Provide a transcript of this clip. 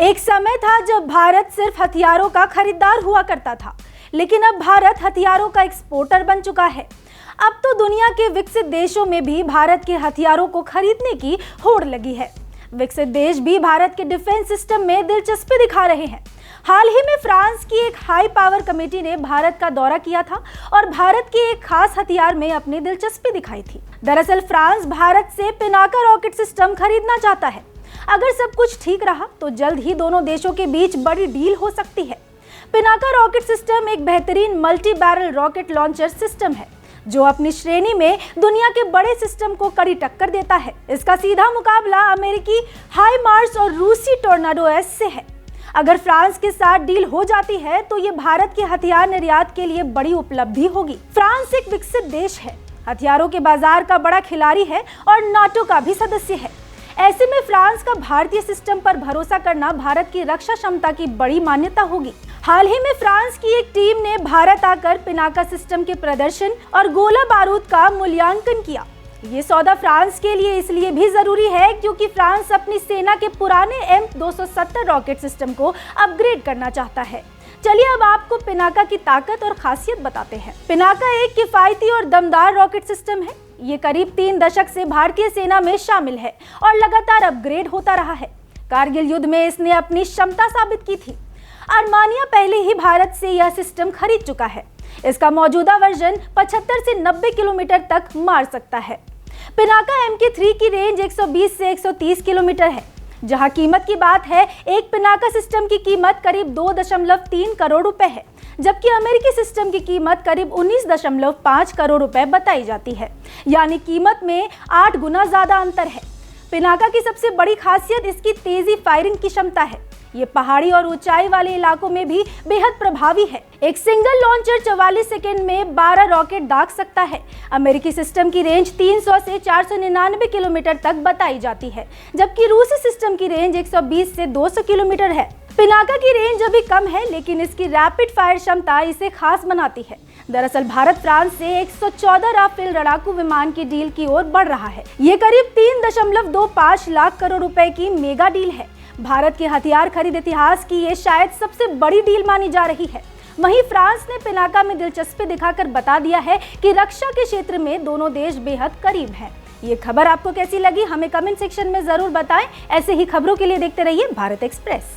एक समय था जब भारत सिर्फ हथियारों का खरीदार हुआ करता था, लेकिन अब भारत हथियारों का एक्सपोर्टर बन चुका है। अब तो दुनिया के विकसित देशों में भी भारत के हथियारों को खरीदने की होड़ लगी है। विकसित देश भी भारत के डिफेंस सिस्टम में दिलचस्पी दिखा रहे हैं। हाल ही में फ्रांस की एक हाई पावर कमेटी ने भारत का दौरा किया था और भारत के एक खास हथियार में अपनी दिलचस्पी दिखाई थी। दरअसल फ्रांस भारत से पिनाका रॉकेट सिस्टम खरीदना चाहता है। अगर सब कुछ ठीक रहा तो जल्द ही दोनों देशों के बीच बड़ी डील हो सकती है। पिनाका रॉकेट सिस्टम एक बेहतरीन multi barrel rocket launcher system है जो अपनी श्रेणी में दुनिया के बड़े सिस्टम को कड़ी टक्कर देता है। इसका सीधा मुकाबला अमेरिकी हाई मार्स और रूसी टोर्नाडो एस से है। अगर फ्रांस के साथ डील हो जाती है तो ये भारत के हथियार निर्यात के लिए बड़ी उपलब्धि होगी। फ्रांस एक विकसित देश है, हथियारों के बाजार का बड़ा खिलाड़ी है और नाटो का भी सदस्य है। ऐसे में फ्रांस का भारतीय सिस्टम पर भरोसा करना भारत की रक्षा क्षमता की बड़ी मान्यता होगी। हाल ही में फ्रांस की एक टीम ने भारत आकर पिनाका सिस्टम के प्रदर्शन और गोला बारूद का मूल्यांकन किया। ये सौदा फ्रांस के लिए इसलिए भी जरूरी है क्योंकि फ्रांस अपनी सेना के पुराने M270 रॉकेट सिस्टम को अपग्रेड करना चाहता है। चलिए अब आपको पिनाका की ताकत और खासियत बताते हैं। पिनाका एक किफायती और दमदार रॉकेट सिस्टम है। ये करीब 3 दशक से भारतीय सेना में शामिल है और लगातार अपग्रेड होता रहा है। कारगिल युद्ध में इसने अपनी क्षमता साबित की थी। आर्मानिया पहले ही भारत से यह सिस्टम खरीद चुका है। इसका मौजूदा वर्जन 75 से 90 किलोमीटर तक मार सकता है। पिनाका MK3 की रेंज 120 से 130 किलोमीटर है। जहां कीमत की बात है, एक पिनाका सिस्टम की कीमत करीब 2.3 करोड़ रुपए है, जबकि अमेरिकी सिस्टम की कीमत करीब 19.5 करोड़ रुपए बताई जाती है। यानी कीमत में 8 गुना ज्यादा अंतर है। पिनाका की सबसे बड़ी खासियत इसकी तेजी फायरिंग की क्षमता है। ये पहाड़ी और ऊंचाई वाले इलाकों में भी बेहद प्रभावी है। एक सिंगल लॉन्चर 44 सेकंड में 12 रॉकेट दाग सकता है। अमेरिकी सिस्टम की रेंज 300 से 499 किलोमीटर तक बताई जाती है, जबकि रूसी सिस्टम की रेंज 120 से 200 किलोमीटर है। पिनाका की रेंज अभी कम है, लेकिन इसकी रैपिड फायर क्षमता इसे खास बनाती है। दरअसल भारत फ्रांस से 114 राफेल लड़ाकू विमान की डील की ओर बढ़ रहा है। ये करीब 3.25 लाख करोड़ रुपए की मेगा डील है। भारत के हथियार खरीद इतिहास की ये शायद सबसे बड़ी डील मानी जा रही है। वहीं फ्रांस ने पिनाका में दिलचस्पी दिखाकर बता दिया है कि रक्षा के क्षेत्र में दोनों देश बेहद करीब हैं। ये खबर आपको कैसी लगी, हमें कमेंट सेक्शन में जरूर बताएं। ऐसे ही खबरों के लिए देखते रहिए भारत एक्सप्रेस।